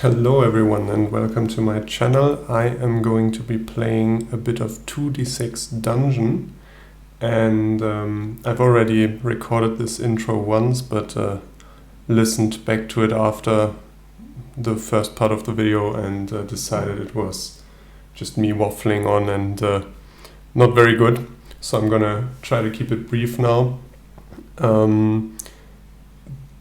Hello everyone and welcome to my channel. I am going to be playing a bit of 2d6 Dungeon, and I've already recorded this intro once, but listened back to it after the first part of the video and decided it was just me waffling on and not very good. So I'm gonna try to keep it brief now.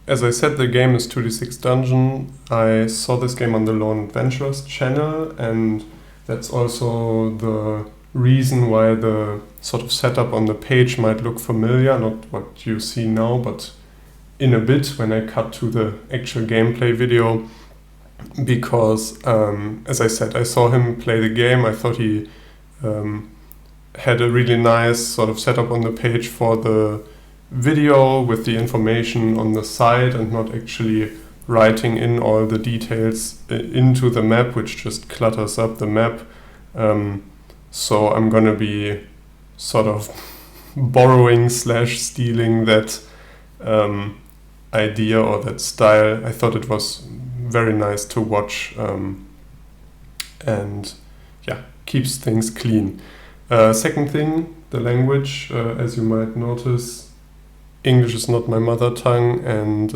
As I said, the game is 2d6 Dungeon. I saw this game on the Lone Adventurers channel, and that's also the reason why the sort of setup on the page might look familiar, not what you see now, but in a bit when I cut to the actual gameplay video. Because, as I said, I saw him play the game. I thought he had a really nice sort of setup on the page for the video with the information on the side and not actually writing in all the details into the map, which just clutters up the map. So I'm gonna be sort of borrowing / stealing that idea or that style. I thought it was very nice to watch, and yeah, keeps things clean. Second thing, the language. As you might notice, English is not my mother tongue, and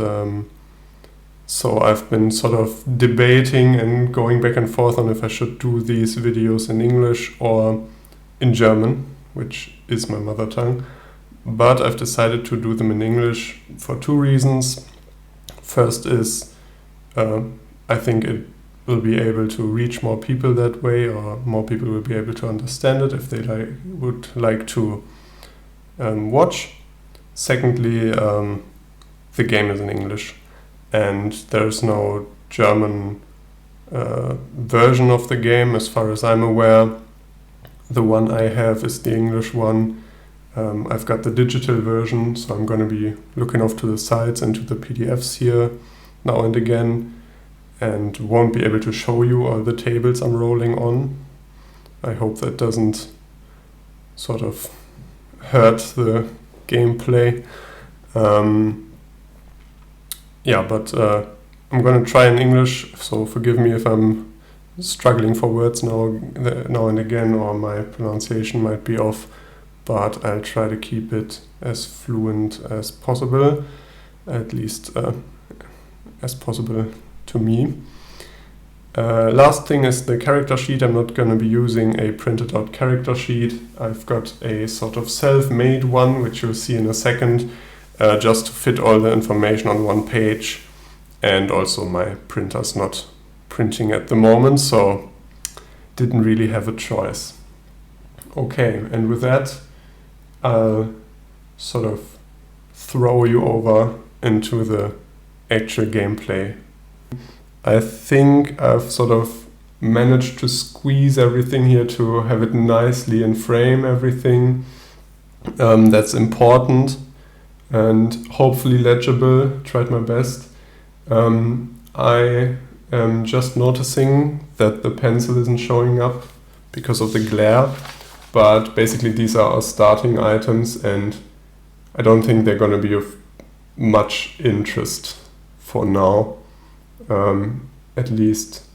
so I've been sort of debating and going back and forth on if I should do these videos in English or in German, which is my mother tongue. But I've decided to do them in English for two reasons. First is I think it will be able to reach more people that way, or more people will be able to understand it if they would like to watch. Secondly, the game is in English, and there's no German version of the game as far as I'm aware. The one I have is the English one. I've got the digital version, so I'm going to be looking off to the sides and to the PDFs here now and again, and won't be able to show you all the tables I'm rolling on. I hope that doesn't sort of hurt the gameplay. But I'm gonna try in English, so forgive me if I'm struggling for words now and again, or my pronunciation might be off, but I'll try to keep it as fluent as possible, at least as possible to me. Last thing is the character sheet. I'm not going to be using a printed out character sheet. I've got a sort of self-made one, which you'll see in a second, just to fit all the information on one page. And also my printer's not printing at the moment, so didn't really have a choice. Okay, and with that, I'll sort of throw you over into the actual gameplay. I think I've sort of managed to squeeze everything here to have it nicely in frame, everything that's important and hopefully legible. Tried my best. I am just noticing that the pencil isn't showing up because of the glare, but basically these are our starting items, and I don't think they're going to be of much interest for now. At least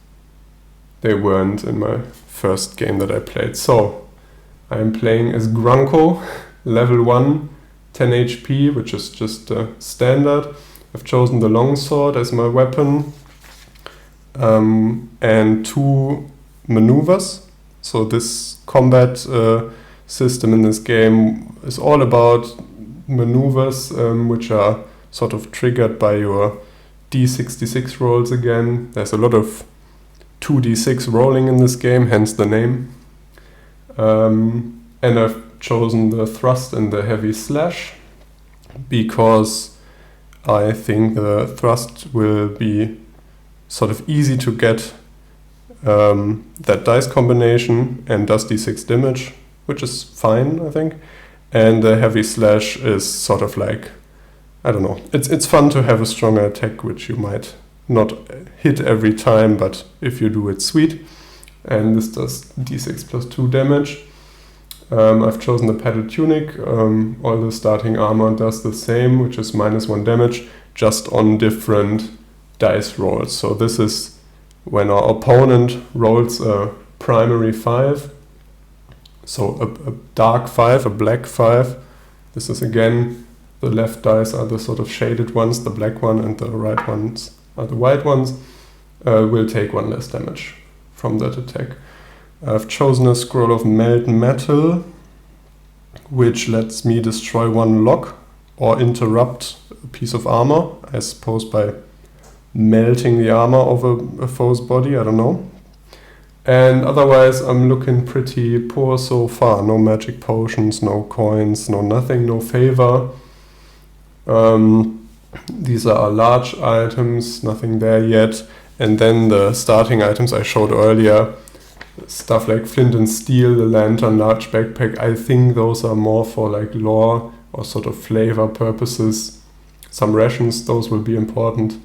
they weren't in my first game that I played. So I'm playing as Grunko, level 1, 10 HP, which is just standard. I've chosen the longsword as my weapon, and 2 maneuvers. So this combat system in this game is all about maneuvers, which are sort of triggered by your D66 rolls again. There's a lot of 2d6 rolling in this game, hence the name. And I've chosen the thrust and the heavy slash because I think the thrust will be sort of easy to get that dice combination and does d6 damage, which is fine, I think. And the heavy slash is sort of like, I don't know, it's fun to have a stronger attack, which you might not hit every time, but if you do, it's sweet. And this does d6 plus 2 damage. I've chosen the padded tunic. All the starting armor does the same, which is -1 damage, just on different dice rolls. So this is when our opponent rolls a primary 5, so a dark 5, a black 5, this is again, the left dice are the sort of shaded ones, the black one, and the right ones are the white ones, will take 1 less damage from that attack. I've chosen a scroll of melt metal, which lets me destroy 1 lock or interrupt a piece of armor, I suppose by melting the armor of a foe's body, I don't know. And otherwise I'm looking pretty poor so far. No magic potions, no coins, no nothing, no favor. These are large items, nothing there yet. And then the starting items I showed earlier, stuff like flint and steel, the lantern, large backpack, I think those are more for like lore or sort of flavor purposes. Some rations, those will be important.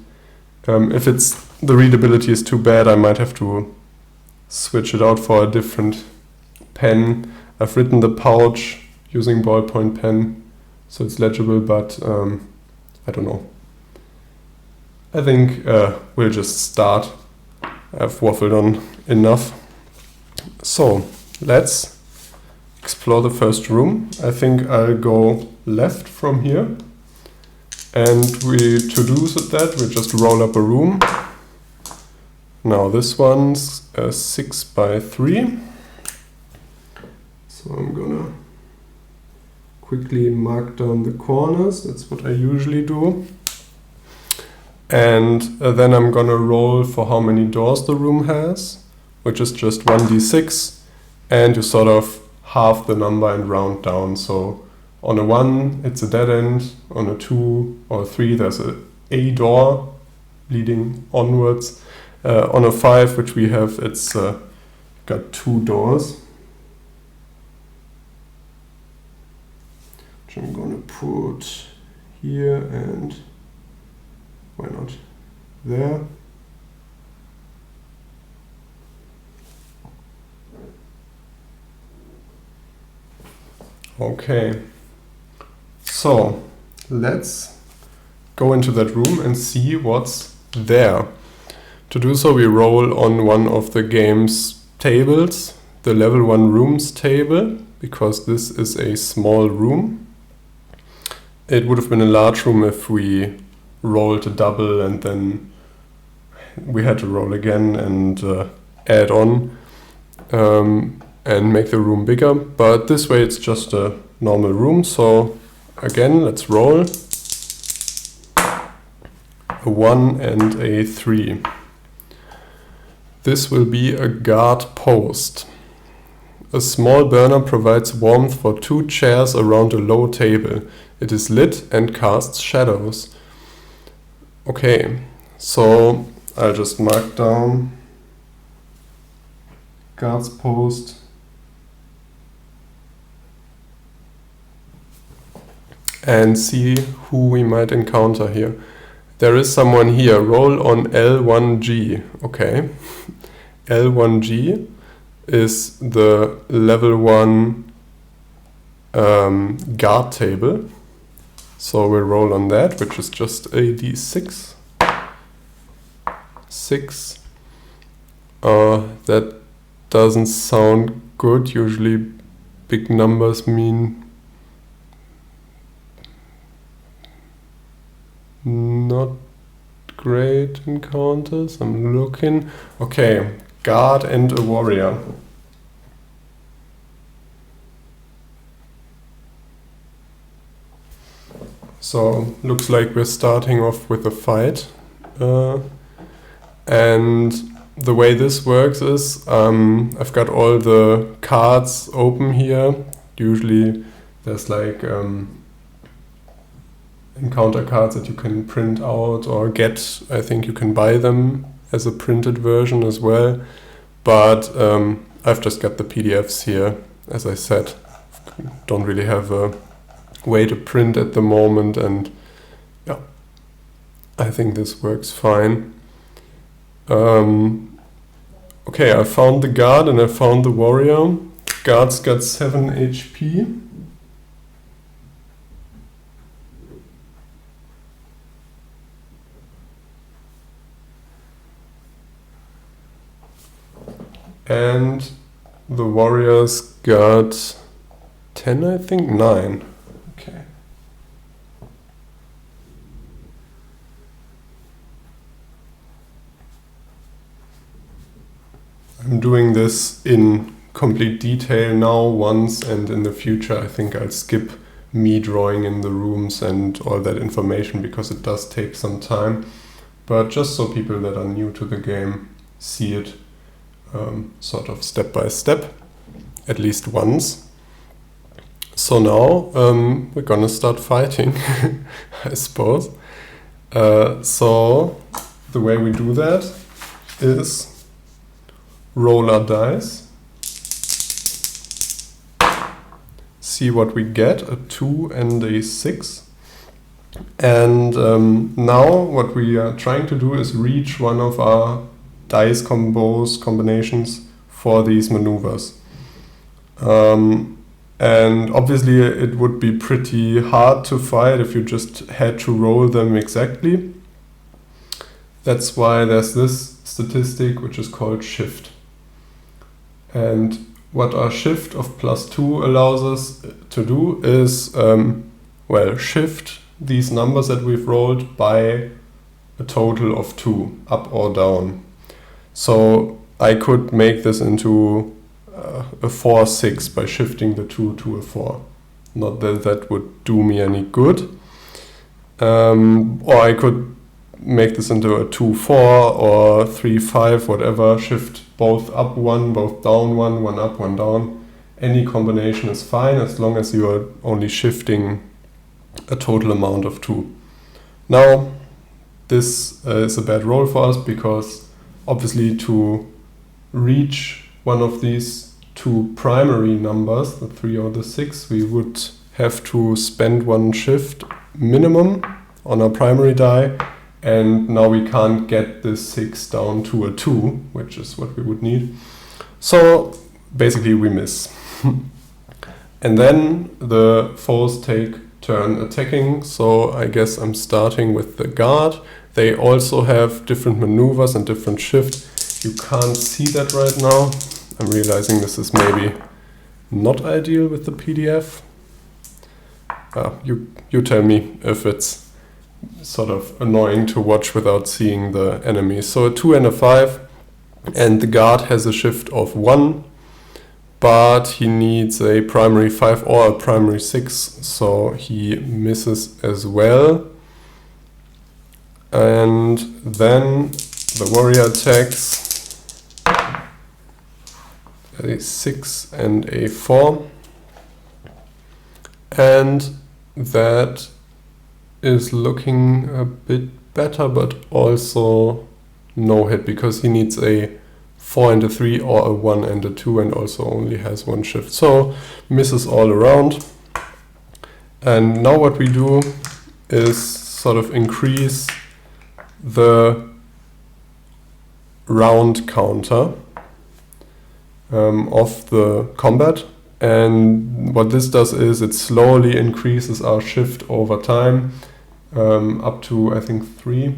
If the readability is too bad, I might have to switch it out for a different pen. I've written the pouch using ballpoint pen, so it's legible, but I don't know. I think we'll just start. I've waffled on enough. So let's explore the first room. I think I'll go left from here. And to do that, we just roll up a room. Now this one's a 6 by 3. So I'm gonna quickly mark down the corners. That's what I usually do. And then I'm gonna roll for how many doors the room has, which is just 1d6. And you sort of halve the number and round down. So on a 1, it's a dead end. On a 2 or 3, there's a door leading onwards. On a 5, which we have, it's got 2 doors. Which I'm gonna put here and why not there. Okay, so let's go into that room and see what's there. To do so, we roll on one of the game's tables, the level 1 rooms table, because this is a small room. It would have been a large room if we rolled a double and then we had to roll again and add on and make the room bigger. But this way it's just a normal room. So again, let's roll a 1 and a 3. This will be a guard post. A small burner provides warmth for 2 chairs around a low table. It is lit and casts shadows. Okay, so I'll just mark down guard's post. And see who we might encounter here. There is someone here. Roll on L1G. Okay. L1G is the level 1 guard table. So we'll roll on that, which is just a d6. 6. That doesn't sound good. Usually big numbers mean not great encounters. I'm looking. Okay, guard and a warrior. So looks like we're starting off with a fight. And the way this works is I've got all the cards open here. Usually there's like encounter cards that you can print out or get. I think you can buy them as a printed version as well. But I've just got the PDFs here. As I said, don't really have a way to print at the moment, and yeah, I think this works fine. Okay, I found the guard and I found the warrior. Guard's got 7 HP. and the warriors got 10, I think? 9. Okay. I'm doing this in complete detail now once, and in the future I think I'll skip me drawing in the rooms and all that information because it does take some time. But just so people that are new to the game see it sort of step by step, at least once. So now we're gonna start fighting, I suppose. So the way we do that is roll our dice, see what we get, a 2 and a 6. And now what we are trying to do is reach one of our dice combinations for these maneuvers. And obviously it would be pretty hard to fight if you just had to roll them exactly. That's why there's this statistic which is called shift. And what our shift of +2 allows us to do is, shift these numbers that we've rolled by a total of 2, up or down. So I could make this into a 4-6 by shifting the 2 to a 4. Not that that would do me any good. Or I could make this into a 2-4 or 3-5, whatever, shift both up 1, both down 1, 1 up, 1 down. Any combination is fine as long as you are only shifting a total amount of 2. Now, this is a bad roll for us because obviously to reach one of these 2 primary numbers, the 3 or the 6, we would have to spend 1 shift minimum on our primary die, and now we can't get this 6 down to a 2, which is what we would need. So basically we miss. And then the foes take turn attacking, so I guess I'm starting with the guard. They also have different maneuvers and different shifts. You can't see that right now. I'm realizing this is maybe not ideal with the PDF. You tell me if it's sort of annoying to watch without seeing the enemies. So a 2 and a 5, and the guard has a shift of 1, but he needs a primary 5 or a primary 6, so he misses as well. And then the warrior attacks a 6 and a 4, and that is looking a bit better, but also no hit because he needs a 4 and a 3 or a 1 and a 2 and also only has 1 shift. So misses all around. And now what we do is sort of increase the round counter of the combat. And what this does is it slowly increases our shift over time up to, I think, 3.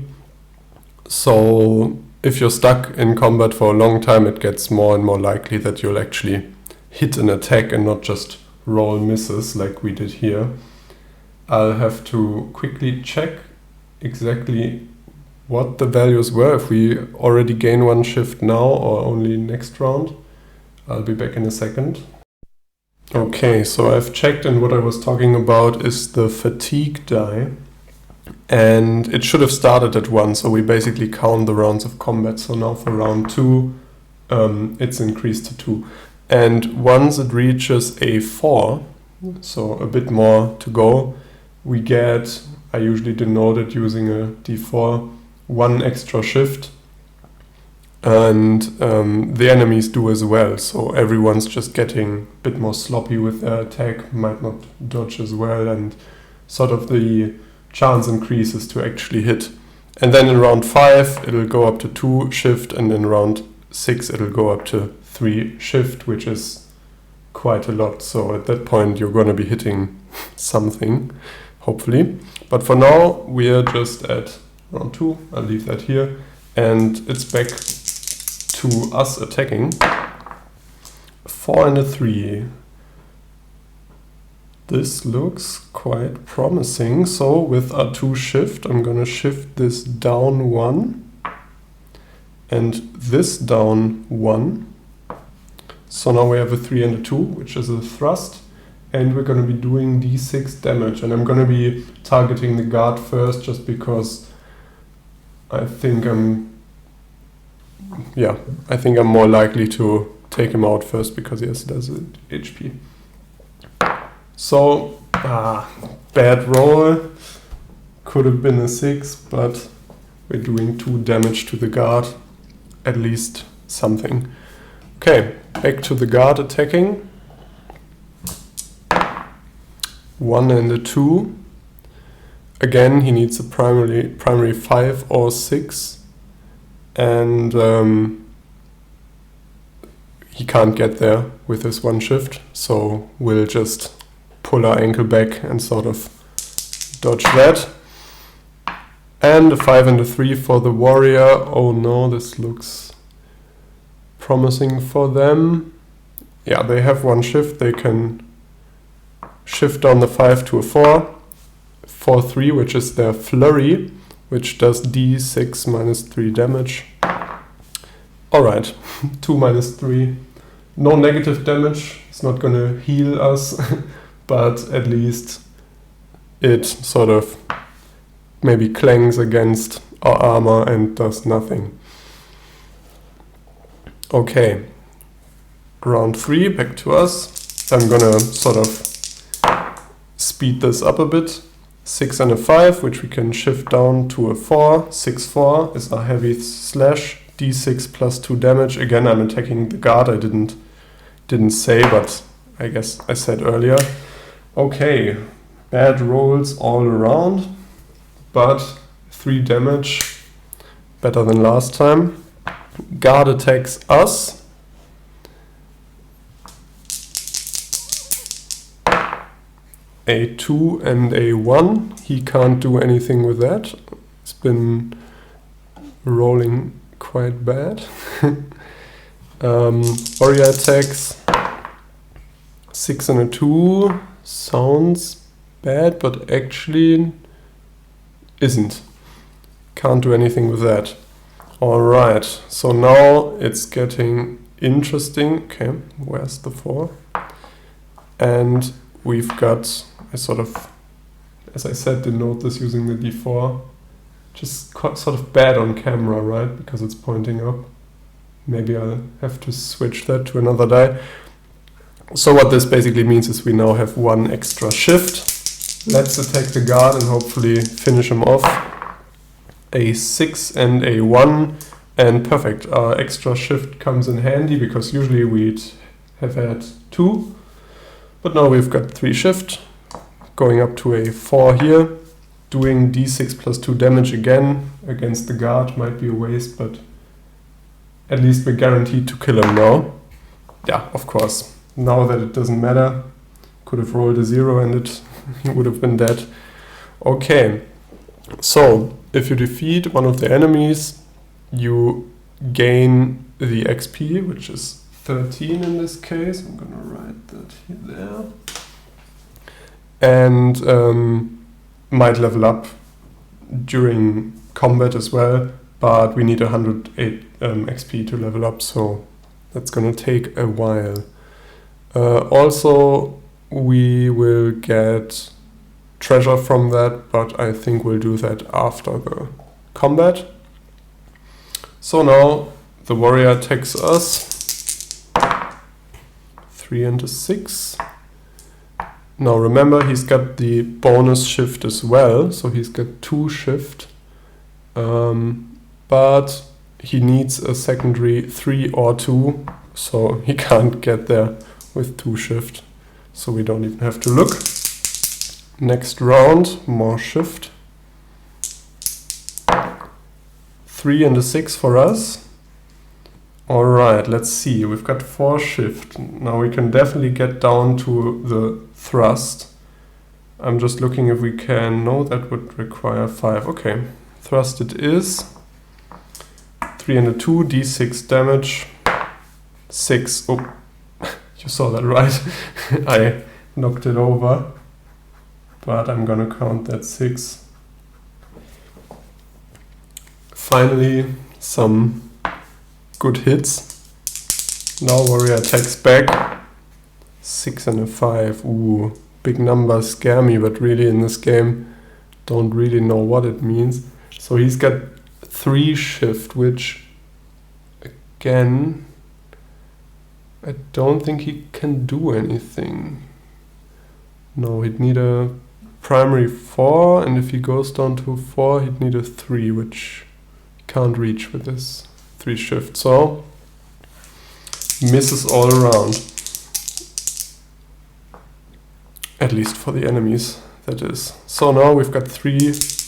So if you're stuck in combat for a long time, it gets more and more likely that you'll actually hit an attack and not just roll misses like we did here. I'll have to quickly check exactly what the values were, if we already gain 1 shift now or only next round. I'll be back in a second. Okay, so I've checked, and what I was talking about is the fatigue die. And it should have started at 1, so we basically count the rounds of combat. So now for round 2, it's increased to 2. And once it reaches a 4, so a bit more to go, we get, I usually denote it using a D4, 1 extra shift. And the enemies do as well, so everyone's just getting a bit more sloppy with their attack, might not dodge as well, and sort of the chance increases to actually hit. And then in round 5 it'll go up to 2 shift, and in round 6 it'll go up to 3 shift, which is quite a lot. So at that point you're going to be hitting something, hopefully. But for now we are just at round 2, I'll leave that here, and it's back to us attacking. 4 and a 3. This looks quite promising. So with R2 shift, I'm gonna shift this down 1 and this down 1. So now we have a 3 and a 2, which is a thrust, and we're gonna be doing d6 damage. And I'm gonna be targeting the guard first, just because I think I'm more likely to take him out first because he has less HP. So, bad roll. Could have been a 6, but we're doing 2 damage to the guard. At least something. Okay, back to the guard attacking. 1 and a 2. Again, he needs a primary 5 or 6. And he can't get there with his 1 shift. So we'll just pull our ankle back and sort of dodge that. And a 5 and a 3 for the warrior. Oh no, this looks promising for them. Yeah, they have 1 shift. They can shift down the 5 to a 4. 4-3, which is their flurry, which does d6 minus 3 damage. Alright, 2 minus 3. No negative damage. It's not gonna heal us, but at least it sort of maybe clangs against our armor and does nothing. Okay, round 3, back to us. I'm gonna sort of speed this up a bit. 6 and a 5, which we can shift down to a 4. 6-4 is our heavy slash. d6 plus 2 damage. Again, I'm attacking the guard. I didn't say, but I guess I said earlier. Okay, bad rolls all around, but 3 damage, better than last time. Guard attacks us. A 2 and a 1. He can't do anything with that. It's been rolling quite bad. Warrior attacks. 6 and a 2. Sounds bad, but actually isn't. Can't do anything with that. Alright, so now it's getting interesting. Okay, where's the 4? And we've got, I sort of, as I said, denote this using the d4. Just sort of bad on camera, right? Because it's pointing up. Maybe I'll have to switch that to another die. So what this basically means is we now have 1 extra shift. Let's attack the guard and hopefully finish him off. A 6 and a 1, and perfect. Our extra shift comes in handy because usually we'd have had 2. But now we've got 3 shift, going up to a 4 here, doing d6 plus 2 damage again against the guard. Might be a waste, but at least we're guaranteed to kill him now. Yeah, of course. Now that it doesn't matter, could have rolled a 0 and he would have been dead. Okay, so if you defeat one of the enemies, you gain the XP, which is 13 in this case. I'm gonna write that here, there. And might level up during combat as well, but we need 108 XP to level up, so that's gonna take a while. Also, we will get treasure from that, but I think we'll do that after the combat. So now the warrior attacks us. 3 and a 6. Now remember, he's got the bonus shift as well, so he's got 2 shift. But he needs a secondary 3 or 2, so he can't get there with 2 shift. So we don't even have to look. Next round, more shift. 3 and a 6 for us. Alright, let's see. We've got 4 shift. Now we can definitely get down to the thrust. I'm just looking if we can. No, that would require 5. Okay, thrust it is. 3 and a 2, d6 damage. 6. Oh, You saw that, right? I knocked it over, but I'm gonna count that 6. Finally, some good hits. Now warrior attacks back. 6 and a 5. Ooh, big numbers scare me, but really in this game, don't really know what it means. So he's got 3 shift, which again, I don't think he can do anything. No, he'd need a primary 4, and if he goes down to 4, he'd need a 3, which he can't reach with this 3 shift. So, misses all around. At least for the enemies, that is. So now we've got 3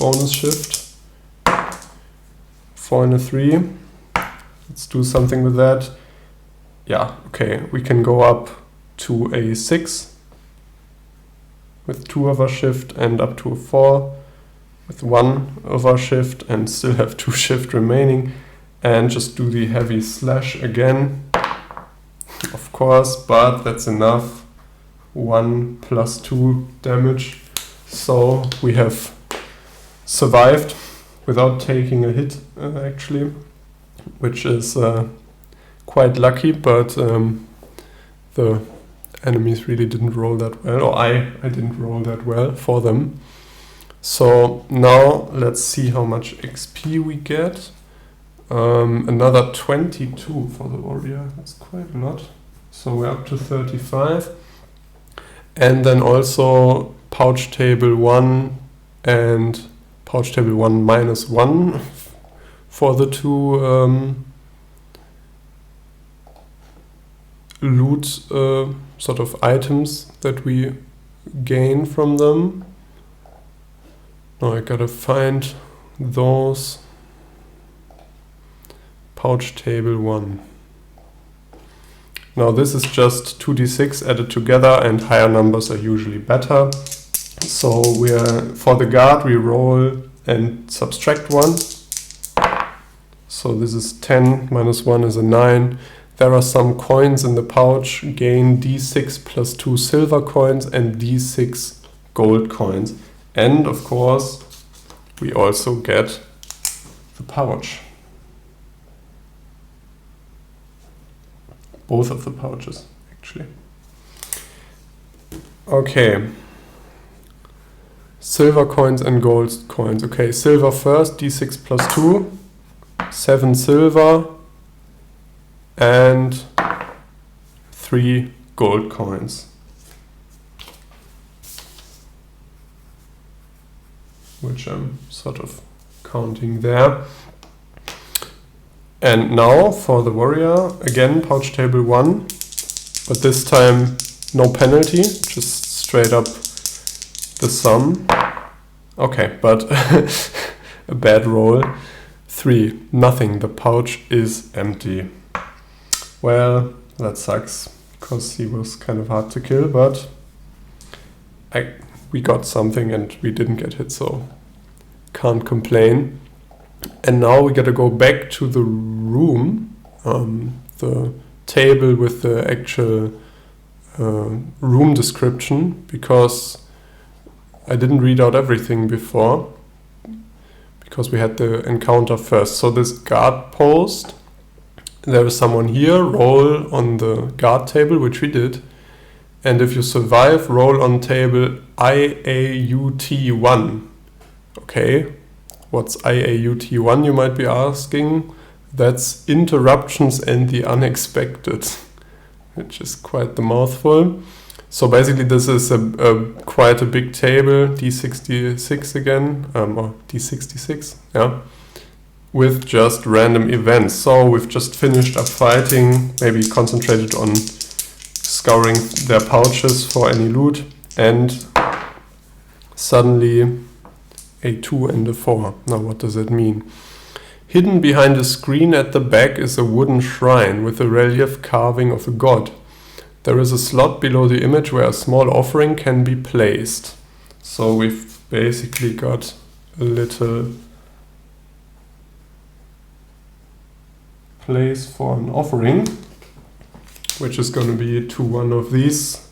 bonus shift. 4 and a 3. Let's do something with that. Yeah, okay, we can go up to a 6 with 2 of our shift and up to a 4 with 1 of our shift and still have 2 shift remaining, and just do the heavy slash again, of course, but that's enough. 1 plus 2 damage. So we have survived without taking a hit, actually, which is quite lucky, but the enemies really didn't roll that well, or I didn't roll that well for them. So now let's see how much XP we get. Another 22 for the warrior, that's quite a lot. So we're up to 35. And then also pouch table 1 and pouch table 1 minus 1 for the 2 loot sort of items that we gain from them. Now I gotta find those. Pouch table 1. Now this is just 2d6 added together, and higher numbers are usually better. So for the guard we roll and subtract 1. So this is 10 minus 1 is a 9. There are some coins in the pouch. Gain d6 plus 2 silver coins and d6 gold coins. And of course we also get the pouch. Both of the pouches, actually. Okay. Silver coins and gold coins. Okay, silver first, d6 plus 2. 7 silver and 3 gold coins. Which I'm sort of counting there. And now for the warrior, again pouch table 1, but this time no penalty, just straight up the sum. Okay, but a bad roll. 3, nothing, the pouch is empty. Well, that sucks, because he was kind of hard to kill, but we got something and we didn't get hit, so can't complain. And now we gotta go back to the room, the table with the actual room description, because I didn't read out everything before, because we had the encounter first. So this guard post, there is someone here, roll on the guard table, which we did, and if you survive, roll on table IAUT1. Okay. What's IAUT1, you might be asking? That's interruptions and the unexpected, which is quite the mouthful. So basically this is quite a big table, D66 again, or D66, yeah, with just random events. So we've just finished up fighting, maybe concentrated on scouring their pouches for any loot, and suddenly a 2 and a 4. Now what does it mean? Hidden behind a screen at the back is a wooden shrine with a relief carving of a god. There is a slot below the image where a small offering can be placed. So we've basically got a little place for an offering. which is going to be to one of these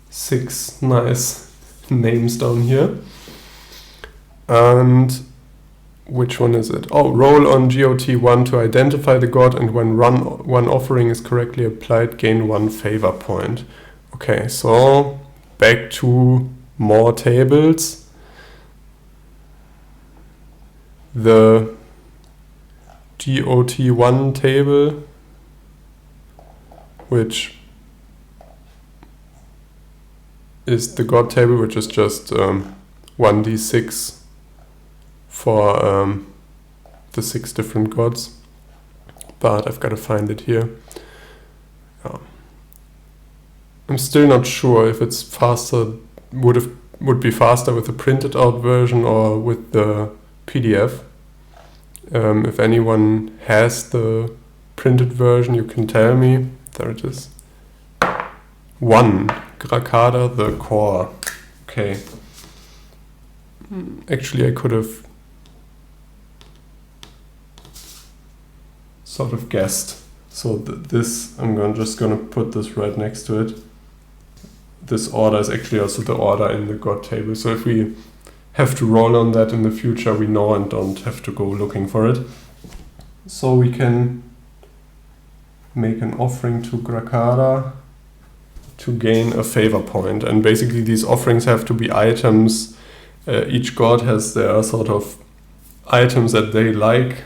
6 nice names down here. And which one is it? Oh, roll on GOT1 to identify the god, and when one offering is correctly applied, gain 1 favor point. Okay, so back to more tables. The GOT1 table, which is the god table, which is just 1d6 for the 6 different gods, but I've got to find it here. I'm still not sure if it's faster, would be faster with the printed out version or with the PDF. If anyone has the printed version, you can tell me. There it is. 1, Grakada, the core. Okay. Actually, I could have sort of guessed. So this, just gonna put this right next to it. This order is actually also the order in the god table. So if we have to roll on that in the future, we know and don't have to go looking for it. So we can make an offering to Grakada to gain a favor point. And basically these offerings have to be items. Each god has their sort of items that they like,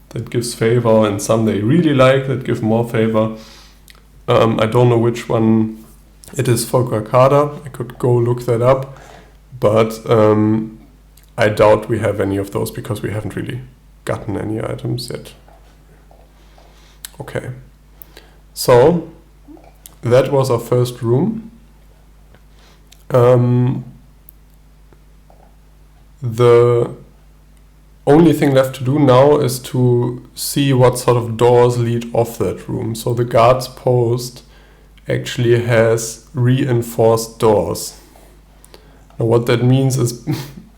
that gives favor, and some they really like, that give more favor. I don't know which one it is for Grakada. I could go look that up, but I doubt we have any of those because we haven't really gotten any items yet. Okay, so that was our first room. The only thing left to do now is to see what sort of doors lead off that room. So the guard's post actually has reinforced doors. Now what that means is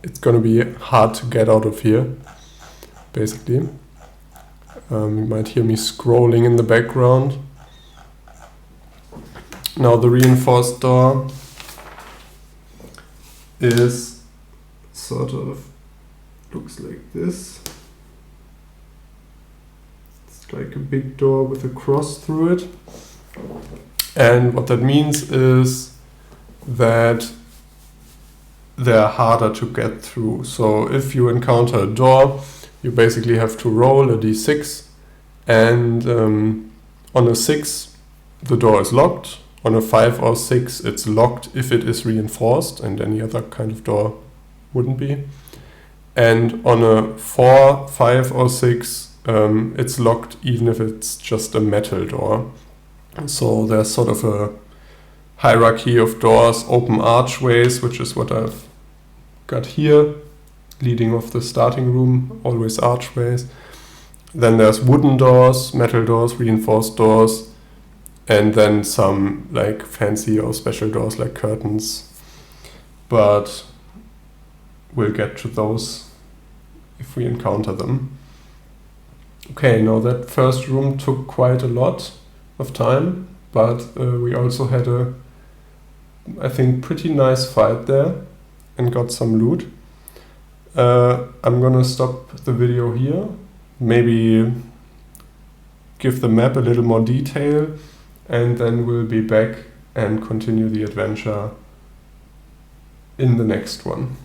it's going to be hard to get out of here, basically. You might hear me scrolling in the background. Now the reinforced door is sort of, looks like this. It's like a big door with a cross through it. And what that means is that they're harder to get through. So if you encounter a door, you basically have to roll a d6, and on a 6 the door is locked. On a 5 or 6 it's locked if it is reinforced, and any other kind of door wouldn't be. And on a 4, 5 or 6 it's locked even if it's just a metal door. So there's sort of a hierarchy of doors, open archways, which is what I've got here, leading off the starting room, always archways. Then there's wooden doors, metal doors, reinforced doors, and then some like fancy or special doors like curtains. But we'll get to those if we encounter them. Okay, now that first room took quite a lot of time, but we also had a, I think, pretty nice fight there and got some loot. I'm gonna stop the video here, maybe give the map a little more detail, and then we'll be back and continue the adventure in the next one.